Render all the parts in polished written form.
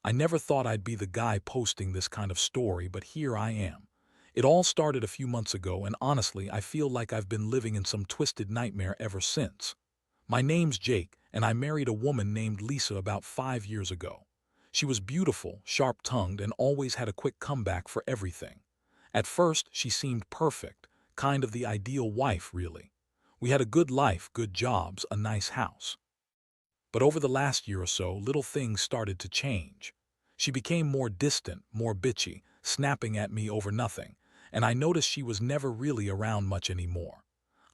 I never thought I'd be the guy posting this kind of story, but here I am. It all started a few months ago, and honestly, I feel like I've been living in some twisted nightmare ever since. My name's Jake, and I married a woman named Lisa about 5 years ago. She was beautiful, sharp-tongued, and always had a quick comeback for everything. At first, she seemed perfect, kind of the ideal wife, really. We had a good life, good jobs, a nice house. But over the last year or so, little things started to change. She became more distant, more bitchy, snapping at me over nothing, and I noticed she was never really around much anymore.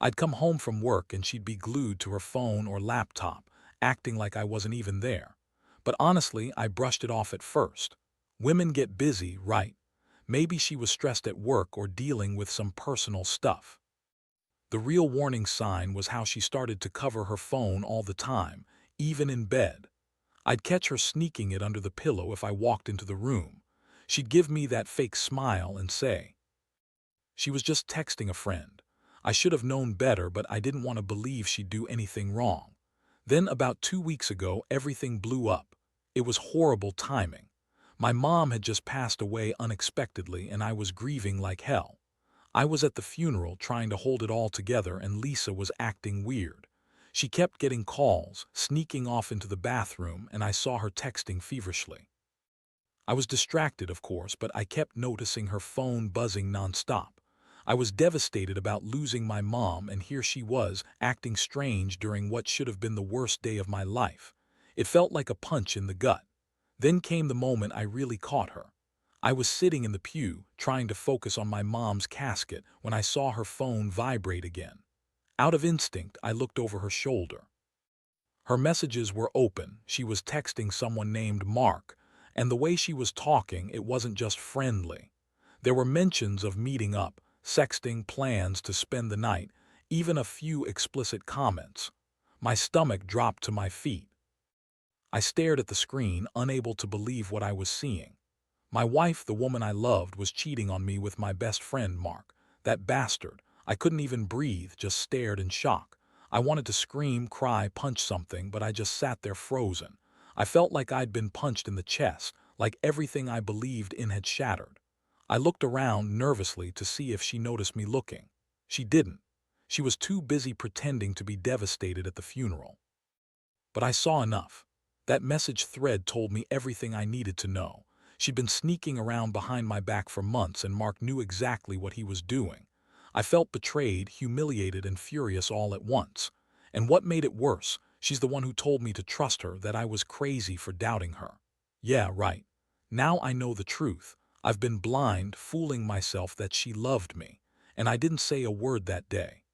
I'd come home from work and she'd be glued to her phone or laptop, acting like I wasn't even there. But honestly, I brushed it off at first. Women get busy, right? Maybe she was stressed at work or dealing with some personal stuff. The real warning sign was how she started to cover her phone all the time, even in bed. I'd catch her sneaking it under the pillow if I walked into the room. She'd give me that fake smile and say, she was just texting a friend. I should have known better, but I didn't want to believe she'd do anything wrong. Then about 2 weeks ago, everything blew up. It was horrible timing. My mom had just passed away unexpectedly, and I was grieving like hell. I was at the funeral trying to hold it all together, and Lisa was acting weird. She kept getting calls, sneaking off into the bathroom, and I saw her texting feverishly. I was distracted, of course, but I kept noticing her phone buzzing nonstop. I was devastated about losing my mom, and here she was, acting strange during what should have been the worst day of my life. It felt like a punch in the gut. Then came the moment I really caught her. I was sitting in the pew, trying to focus on my mom's casket, when I saw her phone vibrate again. Out of instinct, I looked over her shoulder. Her messages were open. She was texting someone named Mark, and the way she was talking, it wasn't just friendly. There were mentions of meeting up, sexting, plans to spend the night, even a few explicit comments. My stomach dropped to my feet. I stared at the screen, unable to believe what I was seeing. My wife, the woman I loved, was cheating on me with my best friend, Mark. That bastard. I couldn't even breathe, just stared in shock. I wanted to scream, cry, punch something, but I just sat there frozen. I felt like I'd been punched in the chest, like everything I believed in had shattered. I looked around nervously to see if she noticed me looking. She didn't. She was too busy pretending to be devastated at the funeral. But I saw enough. That message thread told me everything I needed to know. She'd been sneaking around behind my back for months, and Mark knew exactly what he was doing. I felt betrayed, humiliated, and furious all at once. And what made it worse, she's the one who told me to trust her, that I was crazy for doubting her. Yeah, right. Now I know the truth. I've been blind, fooling myself that she loved me. And I didn't say a word that day.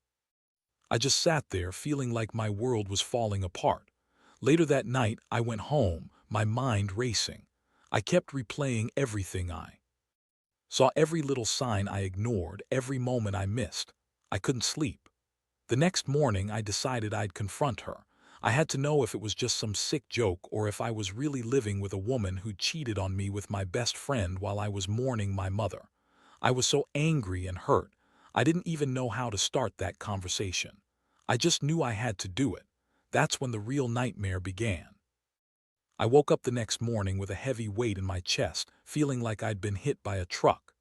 I just sat there feeling like my world was falling apart. Later that night, I went home, my mind racing. I kept replaying everything I saw, every little sign I ignored, every moment I missed. I couldn't sleep. The next morning, I decided I'd confront her. I had to know if it was just some sick joke or if I was really living with a woman who cheated on me with my best friend while I was mourning my mother. I was so angry and hurt. I didn't even know how to start that conversation. I just knew I had to do it. That's when the real nightmare began. I woke up the next morning with a heavy weight in my chest, feeling like I'd been hit by a truck.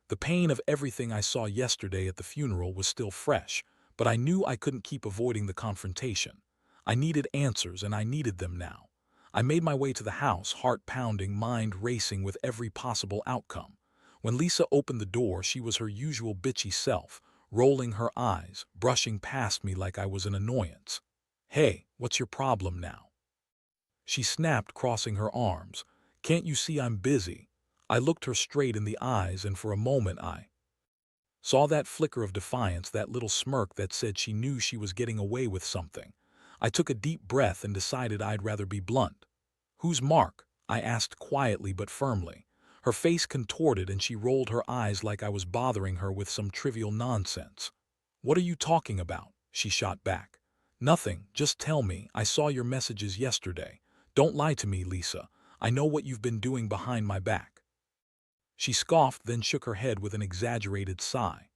The pain of everything I saw yesterday at the funeral was still fresh, but I knew I couldn't keep avoiding the confrontation. I needed answers, and I needed them now. I made my way to the house, heart pounding, mind racing with every possible outcome. When Lisa opened the door, she was her usual bitchy self, rolling her eyes, brushing past me like I was an annoyance. "Hey, what's your problem now?" she snapped, crossing her arms. "Can't you see I'm busy?" I looked her straight in the eyes, and for a moment I saw that flicker of defiance, that little smirk that said she knew she was getting away with something. I took a deep breath and decided I'd rather be blunt. "Who's Mark?" I asked quietly but firmly. Her face contorted and she rolled her eyes like I was bothering her with some trivial nonsense. "What are you talking about?" she shot back. "Nothing, just tell me. I saw your messages yesterday. Don't lie to me, Lisa. I know what you've been doing behind my back." She scoffed, then shook her head with an exaggerated sigh.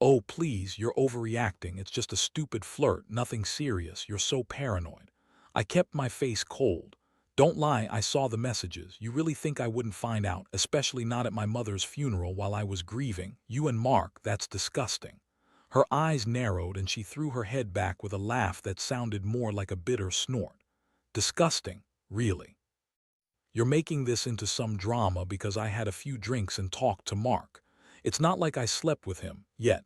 "Oh, please, you're overreacting. It's just a stupid flirt, nothing serious. You're so paranoid." I kept my face cold. Don't lie, I saw the messages. You really think I wouldn't find out, especially not at my mother's funeral while I was grieving? You and Mark, that's disgusting. Her eyes narrowed and she threw her head back with a laugh that sounded more like a bitter snort. Disgusting, really. You're making this into some drama because I had a few drinks and talked to Mark. It's not like I slept with him, yet.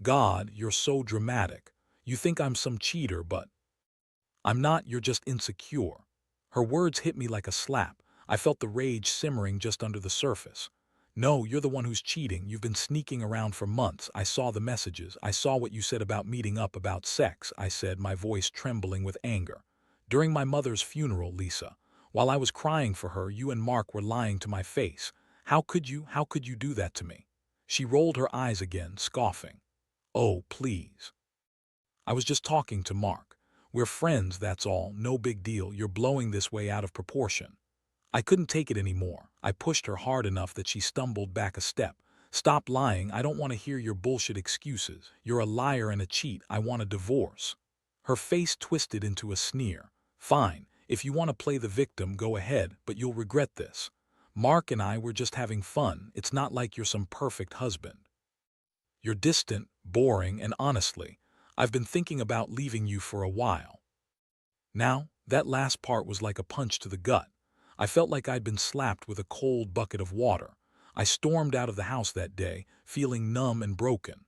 God, you're so dramatic. You think I'm some cheater, but I'm not, you're just insecure. Her words hit me like a slap. I felt the rage simmering just under the surface. No, you're the one who's cheating. You've been sneaking around for months. I saw the messages. I saw what you said about meeting up about sex, I said, my voice trembling with anger. During my mother's funeral, Lisa, while I was crying for her, you and Mark were lying to my face. How could you do that to me? She rolled her eyes again, scoffing. Oh, please. I was just talking to Mark. We're friends, that's all. No big deal. You're blowing this way out of proportion. I couldn't take it anymore. I pushed her hard enough that she stumbled back a step. Stop lying. I don't want to hear your bullshit excuses. You're a liar and a cheat. I want a divorce. Her face twisted into a sneer. Fine. If you want to play the victim, go ahead, but you'll regret this. Mark and I were just having fun. It's not like you're some perfect husband. You're distant, boring, and honestly, I've been thinking about leaving you for a while. Now, that last part was like a punch to the gut. I felt like I'd been slapped with a cold bucket of water. I stormed out of the house that day, feeling numb and broken.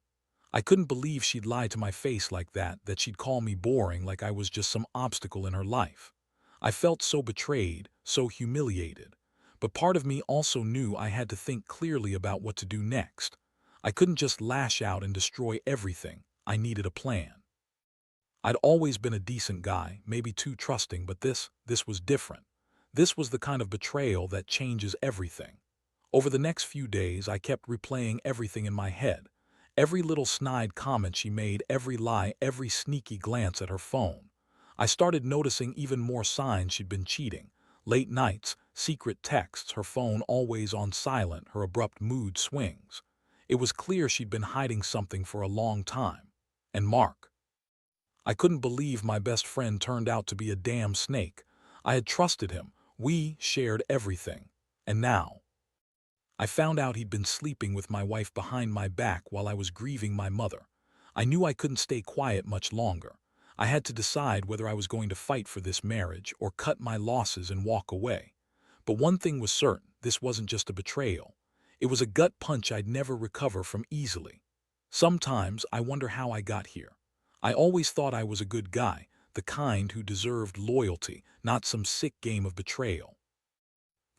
I couldn't believe she'd lie to my face like that she'd call me boring like I was just some obstacle in her life. I felt so betrayed, so humiliated. But part of me also knew I had to think clearly about what to do next. I couldn't just lash out and destroy everything. I needed a plan. I'd always been a decent guy, maybe too trusting, but this was different. This was the kind of betrayal that changes everything. Over the next few days, I kept replaying everything in my head. Every little snide comment she made, every lie, every sneaky glance at her phone. I started noticing even more signs she'd been cheating. Late nights, secret texts, her phone always on silent, her abrupt mood swings. It was clear she'd been hiding something for a long time. And Mark. I couldn't believe my best friend turned out to be a damn snake. I had trusted him. We shared everything. And now, I found out he'd been sleeping with my wife behind my back while I was grieving my mother. I knew I couldn't stay quiet much longer. I had to decide whether I was going to fight for this marriage or cut my losses and walk away. But one thing was certain, this wasn't just a betrayal. It was a gut punch I'd never recover from easily. Sometimes I wonder how I got here. I always thought I was a good guy, the kind who deserved loyalty, not some sick game of betrayal.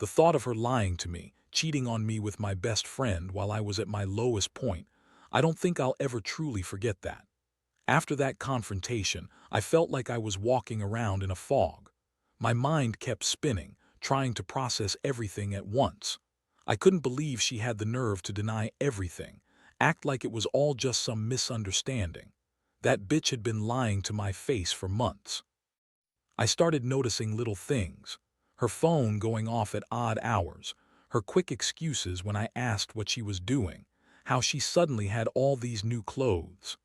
The thought of her lying to me, cheating on me with my best friend while I was at my lowest point, I don't think I'll ever truly forget that. After that confrontation, I felt like I was walking around in a fog. My mind kept spinning, trying to process everything at once. I couldn't believe she had the nerve to deny everything, act like it was all just some misunderstanding. That bitch had been lying to my face for months. I started noticing little things. Her phone going off at odd hours, her quick excuses when I asked what she was doing, how she suddenly had all these new clothes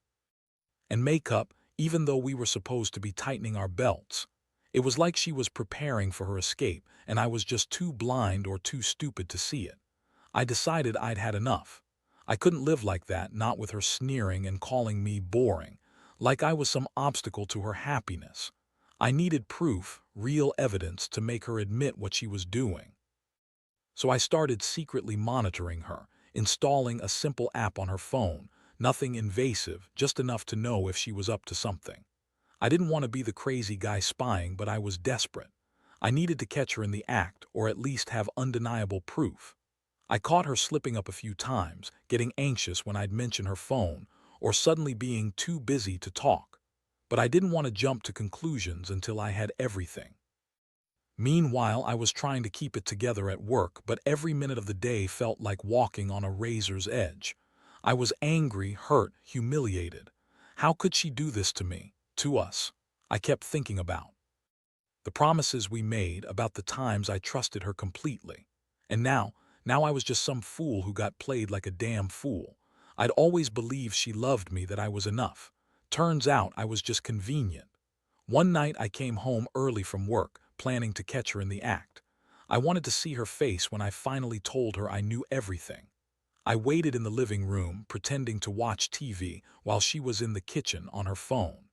and makeup, even though we were supposed to be tightening our belts. It was like she was preparing for her escape, and I was just too blind or too stupid to see it. I decided I'd had enough. I couldn't live like that, not with her sneering and calling me boring, like I was some obstacle to her happiness. I needed proof, real evidence to make her admit what she was doing. So I started secretly monitoring her, installing a simple app on her phone, nothing invasive, just enough to know if she was up to something. I didn't want to be the crazy guy spying, but I was desperate. I needed to catch her in the act, or at least have undeniable proof. I caught her slipping up a few times, getting anxious when I'd mention her phone, or suddenly being too busy to talk. But I didn't want to jump to conclusions until I had everything. Meanwhile, I was trying to keep it together at work, but every minute of the day felt like walking on a razor's edge. I was angry, hurt, humiliated. How could she do this to me, to us? I kept thinking about the promises we made, about the times I trusted her completely. And now I was just some fool who got played like a damn fool. I'd always believed she loved me, that I was enough. Turns out I was just convenient. One night I came home early from work, planning to catch her in the act. I wanted to see her face when I finally told her I knew everything. I waited in the living room, pretending to watch TV while she was in the kitchen on her phone.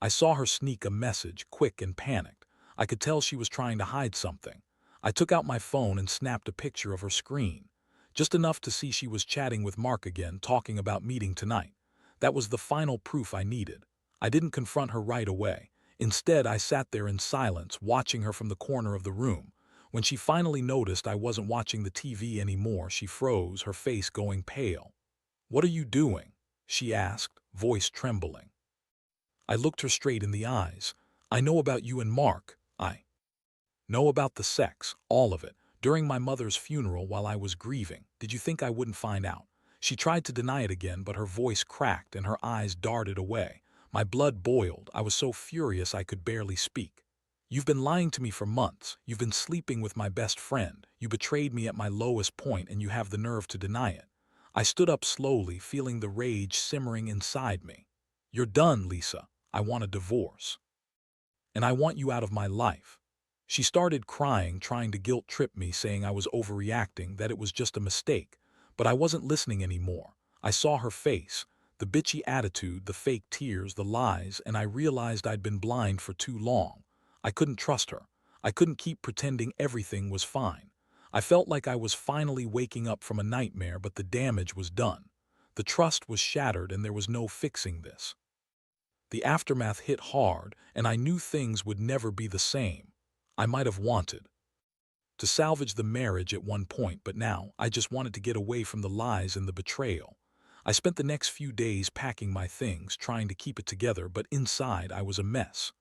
I saw her sneak a message, quick and panicked. I could tell she was trying to hide something. I took out my phone and snapped a picture of her screen. Just enough to see she was chatting with Mark again, talking about meeting tonight. That was the final proof I needed. I didn't confront her right away. Instead, I sat there in silence, watching her from the corner of the room. When she finally noticed I wasn't watching the TV anymore, she froze, her face going pale. "What are you doing?" she asked, voice trembling. I looked her straight in the eyes. "I know about you and Mark. I know about the sex, all of it, during my mother's funeral while I was grieving. Did you think I wouldn't find out?" She tried to deny it again, but her voice cracked and her eyes darted away. My blood boiled. I was so furious I could barely speak. "You've been lying to me for months. You've been sleeping with my best friend. You betrayed me at my lowest point, and you have the nerve to deny it." I stood up slowly, feeling the rage simmering inside me. "You're done, Lisa. I want a divorce. And I want you out of my life." She started crying, trying to guilt-trip me, saying I was overreacting, that it was just a mistake. But I wasn't listening anymore. I saw her face, the bitchy attitude, the fake tears, the lies, and I realized I'd been blind for too long. I couldn't trust her. I couldn't keep pretending everything was fine. I felt like I was finally waking up from a nightmare, but the damage was done. The trust was shattered, and there was no fixing this. The aftermath hit hard, and I knew things would never be the same. I might have wanted to salvage the marriage at one point, but now I just wanted to get away from the lies and the betrayal. I spent the next few days packing my things, trying to keep it together, but inside I was a mess.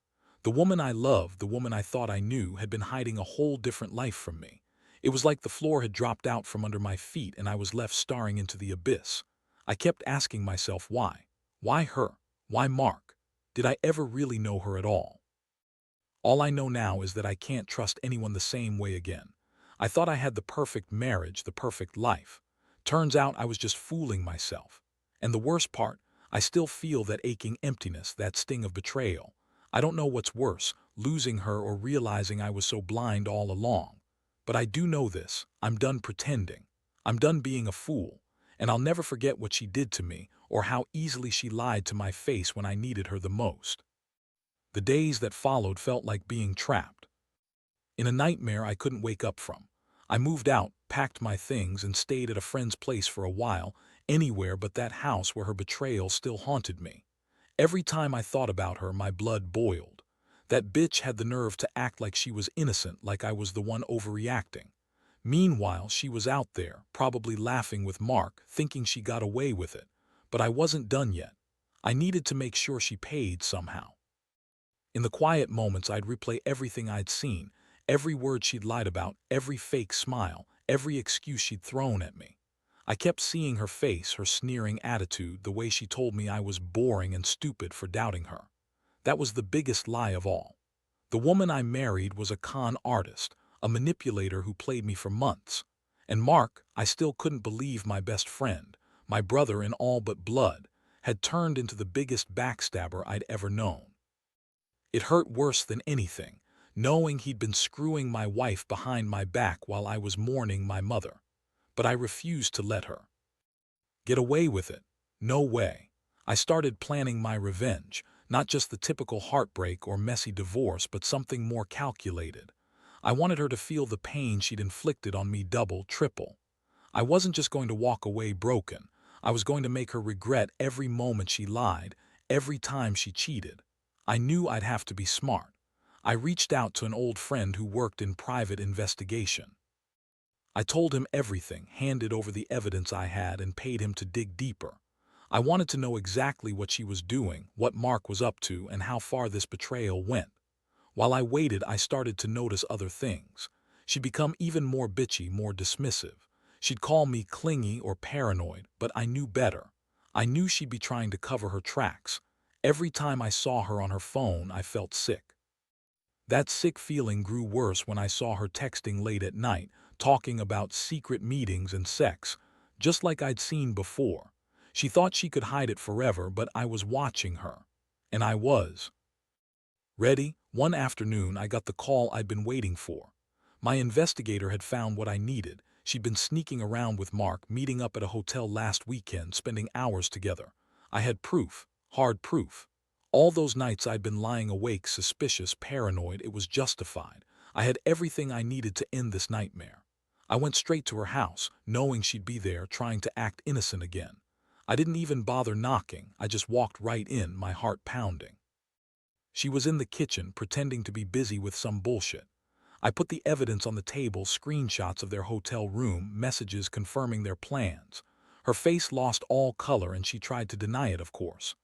The woman I loved, the woman I thought I knew, had been hiding a whole different life from me. It was like the floor had dropped out from under my feet and I was left staring into the abyss. I kept asking myself why. Why her? Why Mark? Did I ever really know her at all? All I know now is that I can't trust anyone the same way again. I thought I had the perfect marriage, the perfect life. Turns out I was just fooling myself. And the worst part, I still feel that aching emptiness, that sting of betrayal. I don't know what's worse, losing her or realizing I was so blind all along. But I do know this: I'm done pretending. I'm done being a fool. And I'll never forget what she did to me, or how easily she lied to my face when I needed her the most. The days that followed felt like being trapped in a nightmare I couldn't wake up from. I moved out, packed my things, and stayed at a friend's place for a while, anywhere but that house where her betrayal still haunted me. Every time I thought about her, my blood boiled. That bitch had the nerve to act like she was innocent, like I was the one overreacting. Meanwhile, she was out there, probably laughing with Mark, thinking she got away with it. But I wasn't done yet. I needed to make sure she paid somehow. In the quiet moments, I'd replay everything I'd seen, every word she'd lied about, every fake smile, every excuse she'd thrown at me. I kept seeing her face, her sneering attitude, the way she told me I was boring and stupid for doubting her. That was the biggest lie of all. The woman I married was a con artist, a manipulator who played me for months. And Mark, I still couldn't believe, my best friend, my brother in all but blood, had turned into the biggest backstabber I'd ever known. It hurt worse than anything, knowing he'd been screwing my wife behind my back while I was mourning my mother. But I refused to let her get away with it. No way. I started planning my revenge, not just the typical heartbreak or messy divorce, but something more calculated. I wanted her to feel the pain she'd inflicted on me double, triple. I wasn't just going to walk away broken. I was going to make her regret every moment she lied, every time she cheated. I knew I'd have to be smart. I reached out to an old friend who worked in private investigation. I told him everything, handed over the evidence I had, and paid him to dig deeper. I wanted to know exactly what she was doing, what Mark was up to, and how far this betrayal went. While I waited, I started to notice other things. She'd become even more bitchy, more dismissive. She'd call me clingy or paranoid, but I knew better. I knew she'd be trying to cover her tracks. Every time I saw her on her phone, I felt sick. That sick feeling grew worse when I saw her texting late at night, talking about secret meetings and sex, just like I'd seen before. She thought she could hide it forever, but I was watching her. And I was ready, One afternoon, I got the call I'd been waiting for. My investigator had found what I needed. She'd been sneaking around with Mark, meeting up at a hotel last weekend, spending hours together. I had proof, hard proof. All those nights I'd been lying awake, suspicious, paranoid, it was justified. I had everything I needed to end this nightmare. I went straight to her house, knowing she'd be there, trying to act innocent again. I didn't even bother knocking, I just walked right in, my heart pounding. She was in the kitchen, pretending to be busy with some bullshit. I put the evidence on the table, screenshots of their hotel room, messages confirming their plans. Her face lost all color and she tried to deny it, of course.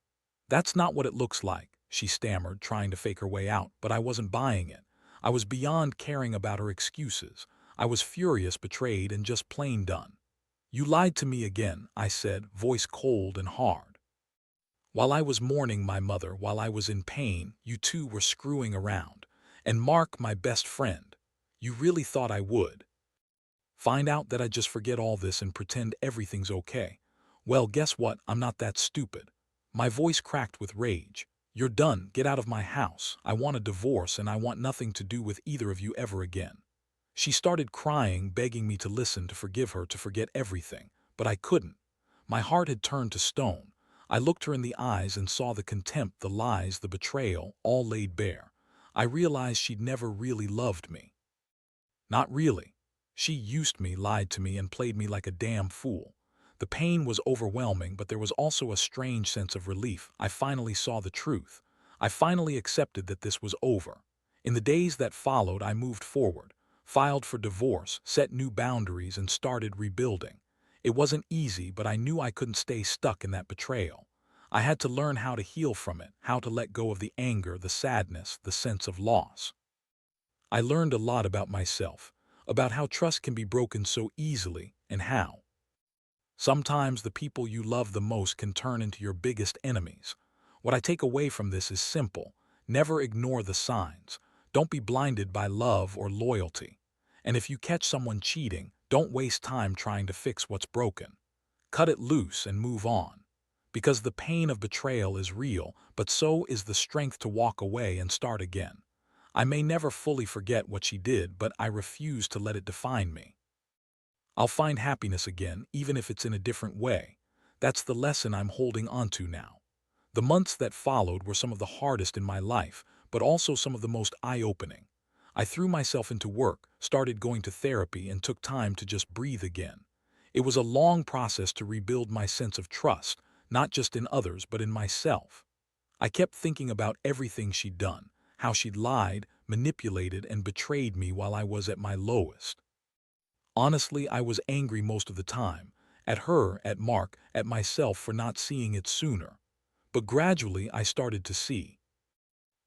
"That's not what it looks like," she stammered, trying to fake her way out, but I wasn't buying it. I was beyond caring about her excuses. I was furious, betrayed, and just plain done. "You lied to me again," I said, voice cold and hard. "While I was mourning my mother, while I was in pain, you two were screwing around. And Mark, my best friend. You really thought I would find out that I just forget all this and pretend everything's okay? Well, guess what? I'm not that stupid." My voice cracked with rage. "You're done. Get out of my house. I want a divorce and I want nothing to do with either of you ever again." She started crying, begging me to listen, to forgive her, to forget everything. But I couldn't. My heart had turned to stone. I looked her in the eyes and saw the contempt, the lies, the betrayal, all laid bare. I realized she'd never really loved me. Not really. She used me, lied to me, and played me like a damn fool. The pain was overwhelming, but there was also a strange sense of relief. I finally saw the truth. I finally accepted that this was over. In the days that followed, I moved forward, filed for divorce, set new boundaries, and started rebuilding. It wasn't easy, but I knew I couldn't stay stuck in that betrayal. I had to learn how to heal from it, how to let go of the anger, the sadness, the sense of loss. I learned a lot about myself, about how trust can be broken so easily, and how sometimes the people you love the most can turn into your biggest enemies. What I take away from this is simple: never ignore the signs. Don't be blinded by love or loyalty. And if you catch someone cheating, don't waste time trying to fix what's broken. Cut it loose and move on. Because the pain of betrayal is real, but so is the strength to walk away and start again. I may never fully forget what she did, but I refuse to let it define me. I'll find happiness again, even if it's in a different way. That's the lesson I'm holding on to now. The months that followed were some of the hardest in my life, but also some of the most eye-opening. I threw myself into work, started going to therapy, and took time to just breathe again. It was a long process to rebuild my sense of trust, not just in others, but in myself. I kept thinking about everything she'd done, how she'd lied, manipulated, and betrayed me while I was at my lowest. Honestly, I was angry most of the time, at her, at Mark, at myself for not seeing it sooner. But gradually I started to see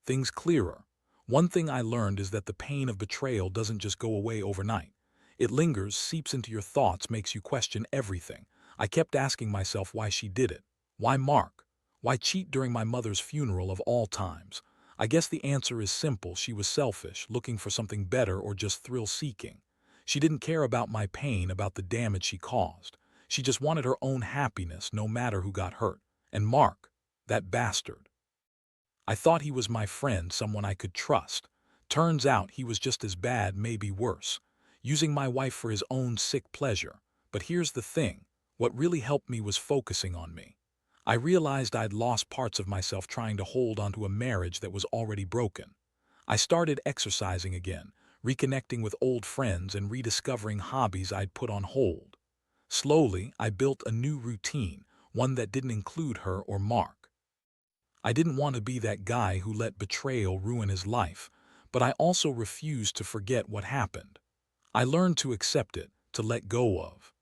things clearer. One thing I learned is that the pain of betrayal doesn't just go away overnight. It lingers, seeps into your thoughts, makes you question everything. I kept asking myself why she did it. Why Mark? Why cheat during my mother's funeral of all times? I guess the answer is simple: she was selfish, looking for something better, or just thrill-seeking. She didn't care about my pain, about the damage she caused. She just wanted her own happiness, no matter who got hurt. And Mark, that bastard. I thought he was my friend, someone I could trust. Turns out he was just as bad, maybe worse, using my wife for his own sick pleasure. But here's the thing: what really helped me was focusing on me. I realized I'd lost parts of myself trying to hold onto a marriage that was already broken. I started exercising again, reconnecting with old friends, and rediscovering hobbies I'd put on hold. Slowly, I built a new routine, one that didn't include her or Mark. I didn't want to be that guy who let betrayal ruin his life, but I also refused to forget what happened. I learned to accept it, to let go of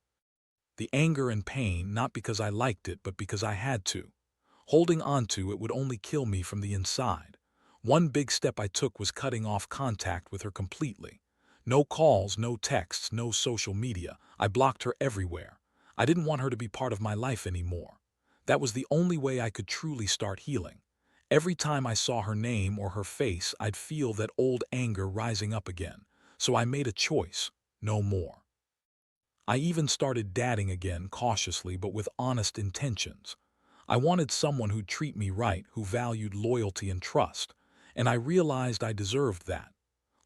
the anger and pain, not because I liked it, but because I had to. Holding on to it would only kill me from the inside. One big step I took was cutting off contact with her completely. No calls, no texts, no social media. I blocked her everywhere. I didn't want her to be part of my life anymore. That was the only way I could truly start healing. Every time I saw her name or her face, I'd feel that old anger rising up again. So I made a choice: no more. I even started dating again, cautiously but with honest intentions. I wanted someone who'd treat me right, who valued loyalty and trust. and I realized I deserved that.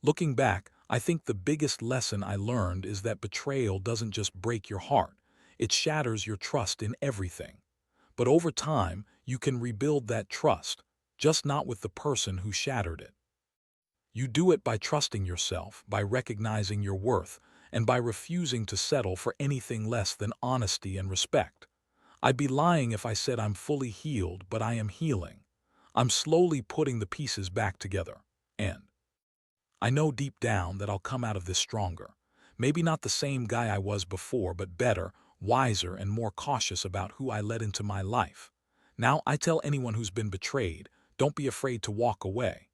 Looking back, I think the biggest lesson I learned is that betrayal doesn't just break your heart, it shatters your trust in everything. But over time, you can rebuild that trust, just not with the person who shattered it. You do it by trusting yourself, by recognizing your worth, and by refusing to settle for anything less than honesty and respect. I'd be lying if I said I'm fully healed, but I am healing. I'm slowly putting the pieces back together. And I know deep down that I'll come out of this stronger. Maybe not the same guy I was before, but better, wiser, and more cautious about who I let into my life. Now, I tell anyone who's been betrayed, don't be afraid to walk away.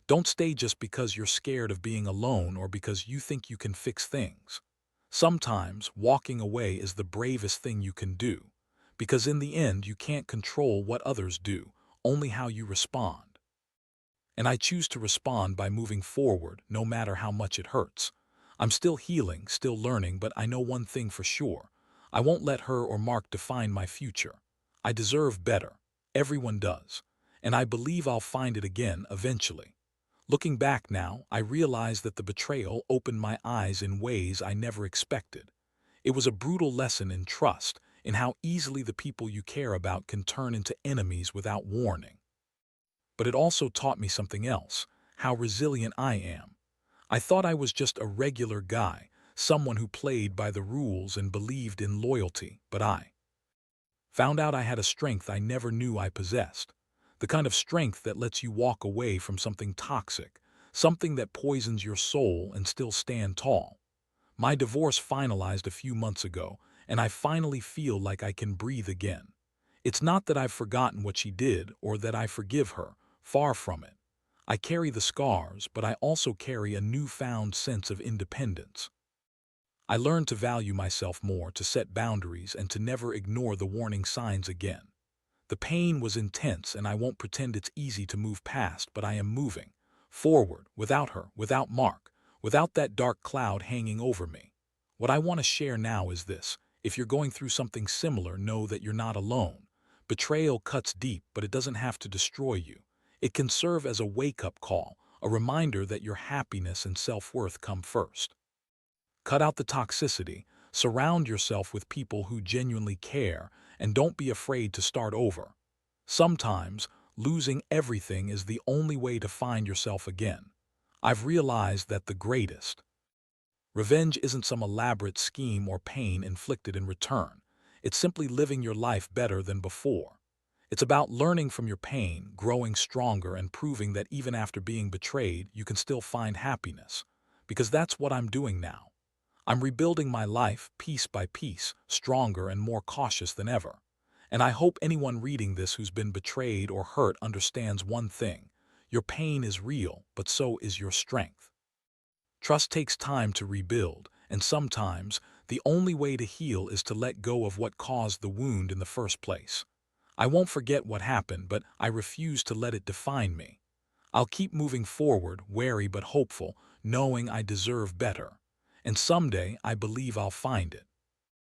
Don't stay just because you're scared of being alone or because you think you can fix things. Sometimes, walking away is the bravest thing you can do. Because in the end, you can't control what others do, only how you respond. And I choose to respond by moving forward, no matter how much it hurts. I'm still healing, still learning, but I know one thing for sure. I won't let her or Mark define my future. I deserve better. Everyone does. And I believe I'll find it again eventually. Looking back now, I realize that the betrayal opened my eyes in ways I never expected. It was a brutal lesson in trust, in how easily the people you care about can turn into enemies without warning. But it also taught me something else, how resilient I am. I thought I was just a regular guy, someone who played by the rules and believed in loyalty, but I found out I had a strength I never knew I possessed. The kind of strength that lets you walk away from something toxic, something that poisons your soul and still stand tall. My divorce finalized a few months ago, and I finally feel like I can breathe again. It's not that I've forgotten what she did or that I forgive her, far from it. I carry the scars, but I also carry a newfound sense of independence. I learned to value myself more, to set boundaries, and to never ignore the warning signs again. The pain was intense, and I won't pretend it's easy to move past, but I am moving forward, without her, without Mark, without that dark cloud hanging over me. What I want to share now is this. If you're going through something similar, know that you're not alone. Betrayal cuts deep, but it doesn't have to destroy you. It can serve as a wake-up call, a reminder that your happiness and self-worth come first. Cut out the toxicity, surround yourself with people who genuinely care, and don't be afraid to start over. Sometimes, losing everything is the only way to find yourself again. I've realized that the greatest revenge isn't some elaborate scheme or pain inflicted in return. It's simply living your life better than before. It's about learning from your pain, growing stronger, and proving that even after being betrayed, you can still find happiness. Because that's what I'm doing now. I'm rebuilding my life piece by piece, stronger and more cautious than ever. And I hope anyone reading this who's been betrayed or hurt understands one thing. Your pain is real, but so is your strength. Trust takes time to rebuild, and sometimes the only way to heal is to let go of what caused the wound in the first place. I won't forget what happened, but I refuse to let it define me. I'll keep moving forward, wary but hopeful, knowing I deserve better. And someday I believe I'll find it.